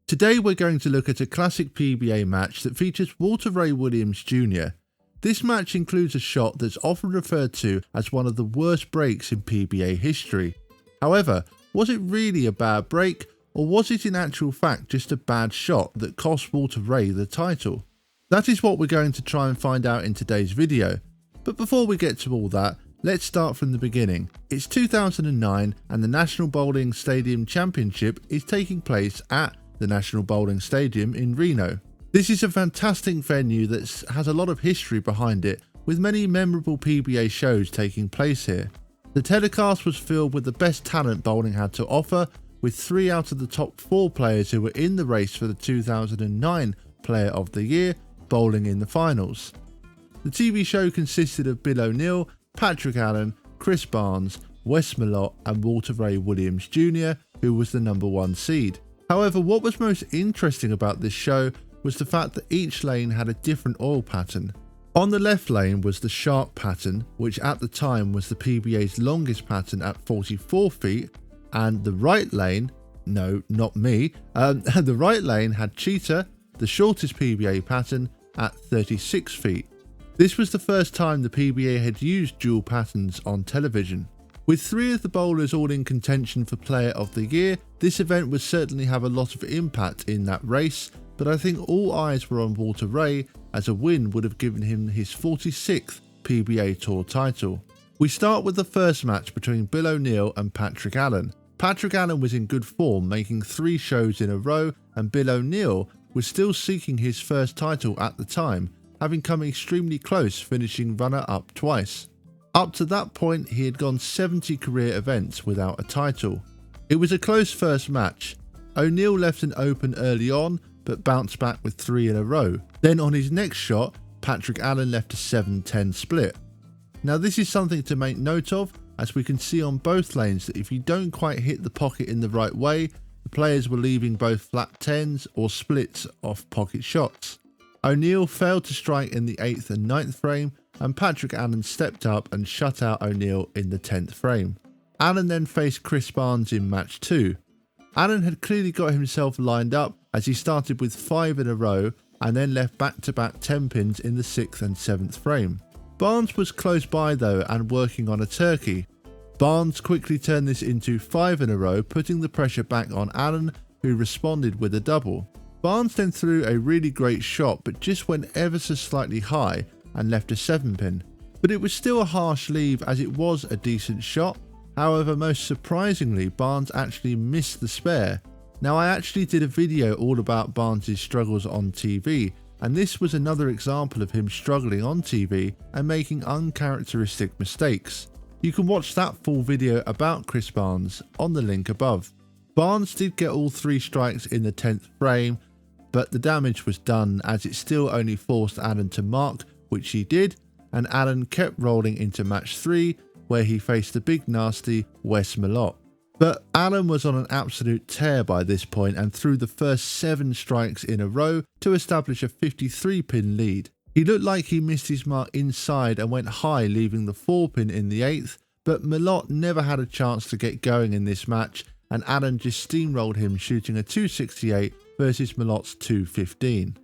Today we're going to look at a classic PBA match that features Walter Ray Williams Jr. This match includes a shot that's often referred to as one of the worst breaks in PBA history. However, was it really a bad break, or was it in actual fact just a bad shot that cost Walter Ray the title? That is what we're going to try and find out in today's video. But before we get to all that, let's start from the beginning. It's 2009 and the National Bowling Stadium Championship is taking place at the National Bowling Stadium in Reno. This is a fantastic venue that has a lot of history behind it, with many memorable PBA shows taking place here. The telecast was filled with the best talent bowling had to offer, with 3 out of the top 4 players who were in the race for the 2009 Player of the Year bowling in the finals. The TV show consisted of Bill O'Neill, Patrick Allen, Chris Barnes, Wes Malott and Walter Ray Williams Jr., who was the number 1 seed. However, what was most interesting about this show was the fact that each lane had a different oil pattern. On the left lane was the shark pattern, which at the time was the PBA's longest pattern at 44 feet, and the right lane, no, not me, the right lane had cheetah, the shortest PBA pattern, at 36 feet. This was the first time the PBA had used dual patterns on television. With 3 of the bowlers all in contention for Player of the Year, this event would certainly have a lot of impact in that race, but I think all eyes were on Walter Ray, as a win would have given him his 46th PBA Tour title. We start with the first match between Bill O'Neill and Patrick Allen. Patrick Allen was in good form, making 3 shows in a row, and Bill O'Neill was still seeking his first title at the time, having come extremely close, finishing runner-up twice. Up to that point, he had gone 70 career events without a title. It was a close first match. O'Neill left an open early on, but bounced back with 3 in a row. Then on his next shot, Patrick Allen left a 7-10 split. Now this is something to make note of, as we can see on both lanes that if you don't quite hit the pocket in the right way, the players were leaving both flat 10s or splits off pocket shots. O'Neill failed to strike in the 8th and 9th frame, and Patrick Allen stepped up and shut out O'Neill in the 10th frame. Allen then faced Chris Barnes in match 2. Allen had clearly got himself lined up, as he started with 5 in a row and then left back-to-back 10 pins in the 6th and 7th frame. Barnes was close by though and working on a turkey. Barnes quickly turned this into 5 in a row, putting the pressure back on Allen, who responded with a double. Barnes then threw a really great shot but just went ever so slightly high and left a 7 pin. But it was still a harsh leave, as it was a decent shot. However, most surprisingly, Barnes actually missed the spare. Now I actually did a video all about Barnes' struggles on TV, and this was another example of him struggling on TV and making uncharacteristic mistakes. You can watch that full video about Chris Barnes on the link above. Barnes did get all 3 strikes in the 10th frame, but the damage was done, as it still only forced Allen to mark, which he did, and Allen kept rolling into match 3, where he faced the big nasty Wes Malott. But Allen was on an absolute tear by this point and threw the first 7 strikes in a row to establish a 53 pin lead. He looked like he missed his mark inside and went high, leaving the 4 pin in the 8th, but Malott never had a chance to get going in this match, and Allen just steamrolled him, shooting a 268 versus Malott's 215.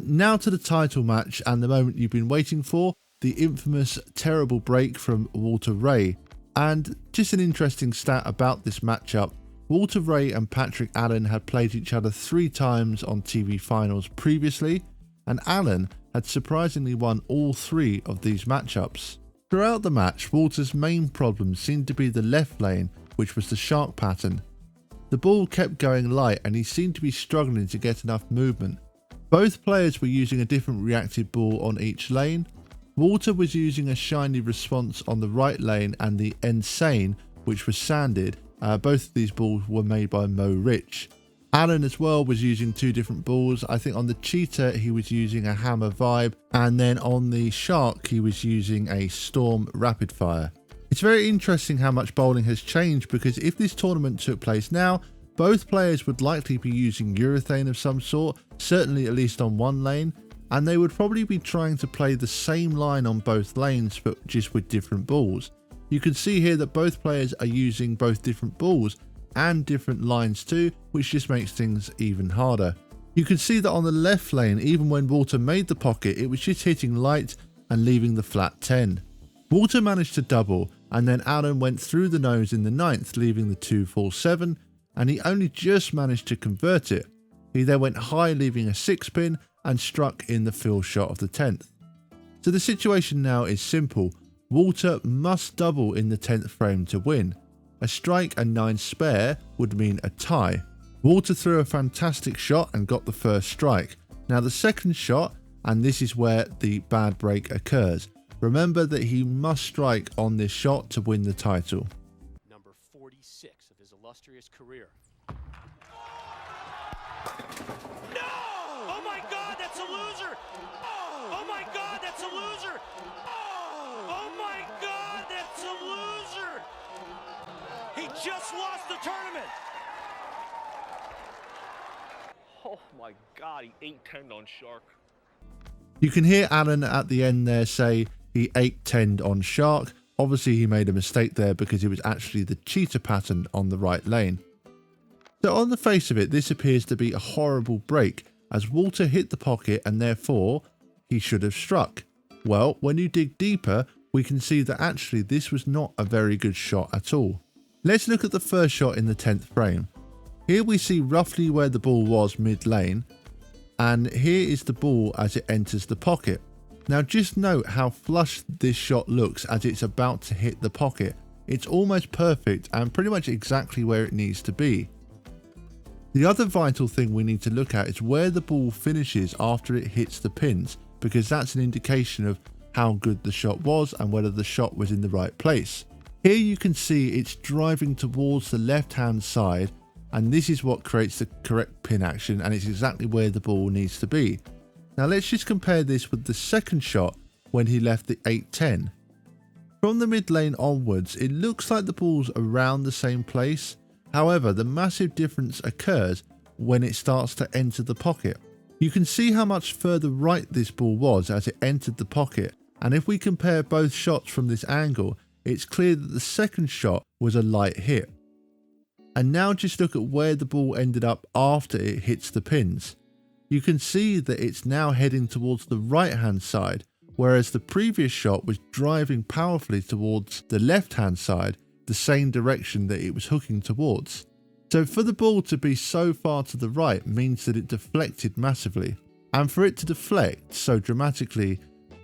Now to the title match and the moment you've been waiting for, the infamous terrible break from Walter Ray. And just an interesting stat about this matchup, Walter Ray and Patrick Allen had played each other 3 times on TV finals previously, and Allen had surprisingly won all 3 of these matchups. Throughout the match, Walter's main problem seemed to be the left lane, which was the shark pattern. The ball kept going light and he seemed to be struggling to get enough movement. Both players were using a different reactive ball on each lane. Walter was using a shiny response on the right lane and the Insane, which was sanded. Both of these balls were made by Mo Rich. Allen as well was using 2 different balls. I think on the Cheetah he was using a Hammer Vibe, and then on the Shark he was using a Storm Rapid Fire. It's very interesting how much bowling has changed, because if this tournament took place now, both players would likely be using urethane of some sort, certainly at least on one lane, and they would probably be trying to play the same line on both lanes but just with different balls. You can see here that both players are using both different balls, and different lines too, which just makes things even harder. You can see that on the left lane, even when Walter made the pocket, it was just hitting light and leaving the flat 10. Walter managed to double, and then Alan went through the nose in the 9th, leaving the 2-4-7, and he only just managed to convert it. He then went high, leaving a 6-pin, and struck in the fill shot of the 10th. So the situation now is simple. Walter must double in the 10th frame to win. A strike and 9 spare would mean a tie. Walter threw a fantastic shot and got the first strike. Now the second shot, and this is where the bad break occurs. Remember that he must strike on this shot to win the title. Number 46 of his illustrious career. No! Oh my God, that's a loser! Oh my God, that's a loser! Oh my God, that's a loser! He just lost the tournament! Oh my God, he 8-10'd on Shark. You can hear Alan at the end there say he 8-10'd on Shark. Obviously he made a mistake there because it was actually the cheater pattern on the right lane. So on the face of it, this appears to be a horrible break, as Walter hit the pocket and therefore he should have struck. Well, when you dig deeper, we can see that actually this was not a very good shot at all. Let's look at the first shot in the 10th frame. Here we see roughly where the ball was mid lane, and here is the ball as it enters the pocket. Now just note how flush this shot looks as it's about to hit the pocket. It's almost perfect and pretty much exactly where it needs to be. The other vital thing we need to look at is where the ball finishes after it hits the pins, because that's an indication of how good the shot was and whether the shot was in the right place. Here you can see it's driving towards the left hand side, and this is what creates the correct pin action, and it's exactly where the ball needs to be. Now let's just compare this with the second shot when he left the 8-10. From the mid lane onwards, it looks like the ball's around the same place. However, the massive difference occurs when it starts to enter the pocket. You can see how much further right this ball was as it entered the pocket, and if we compare both shots from this angle, it's clear that the second shot was a light hit. And now just look at where the ball ended up after it hits the pins. You can see that it's now heading towards the right hand side, whereas the previous shot was driving powerfully towards the left hand side, the same direction that it was hooking towards. So for the ball to be so far to the right means that it deflected massively, and for it to deflect so dramatically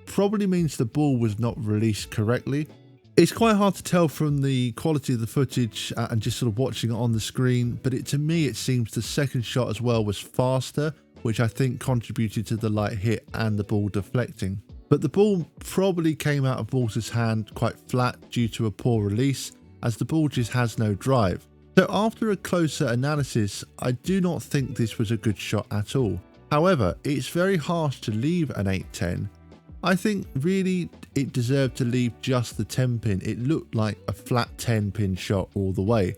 probably means the ball was not released correctly. It's quite hard to tell from the quality of the footage and just sort of watching it on the screen, but to me it seems the second shot as well was faster, which I think contributed to the light hit and the ball deflecting. But the ball probably came out of Walter's hand quite flat due to a poor release, as the ball just has no drive. So after a closer analysis, I do not think this was a good shot at all. However, it's very harsh to leave an 8-10. I think really it deserved to leave just the 10 pin. It looked like a flat 10 pin shot all the way.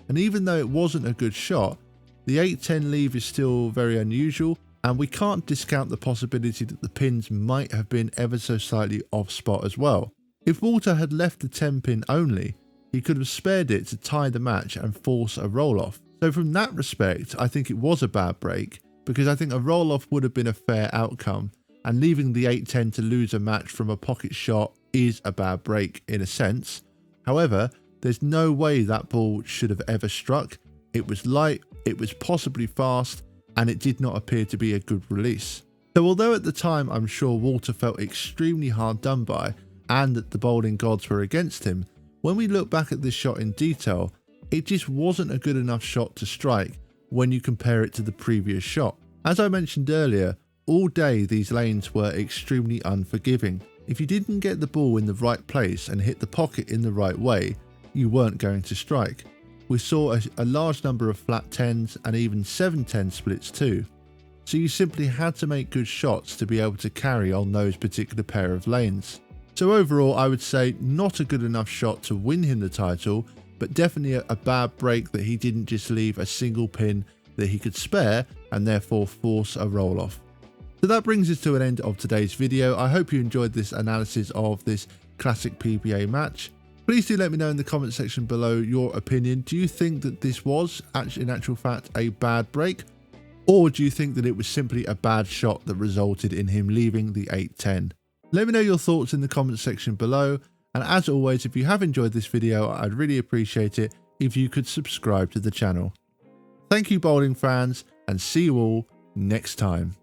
And even though it wasn't a good shot, the 8-10 leave is still very unusual, and we can't discount the possibility that the pins might have been ever so slightly off spot as well. If Walter had left the 10 pin only, he could have spared it to tie the match and force a roll off. So from that respect, I think it was a bad break, because I think a roll off would have been a fair outcome, and leaving the 8-10 to lose a match from a pocket shot is a bad break in a sense. However, there's no way that ball should have ever struck. It was light, it was possibly fast, and it did not appear to be a good release. So although at the time I'm sure Walter felt extremely hard done by and that the bowling gods were against him, when we look back at this shot in detail, it just wasn't a good enough shot to strike when you compare it to the previous shot. As I mentioned earlier, all day these lanes were extremely unforgiving. If you didn't get the ball in the right place and hit the pocket in the right way, you weren't going to strike. We saw a large number of flat 10s and even 7-10 splits too. So you simply had to make good shots to be able to carry on those particular pair of lanes. So overall, I would say not a good enough shot to win him the title, but definitely a bad break that he didn't just leave a single pin that he could spare and therefore force a roll off. So that brings us to an end of today's video. I hope you enjoyed this analysis of this classic PBA match. Please do let me know in the comment section below your opinion. Do you think that this was actually in actual fact a bad break? Or do you think that it was simply a bad shot that resulted in him leaving the 8-10? Let me know your thoughts in the comment section below. And as always, if you have enjoyed this video, I'd really appreciate it if you could subscribe to the channel. Thank you, bowling fans, and see you all next time.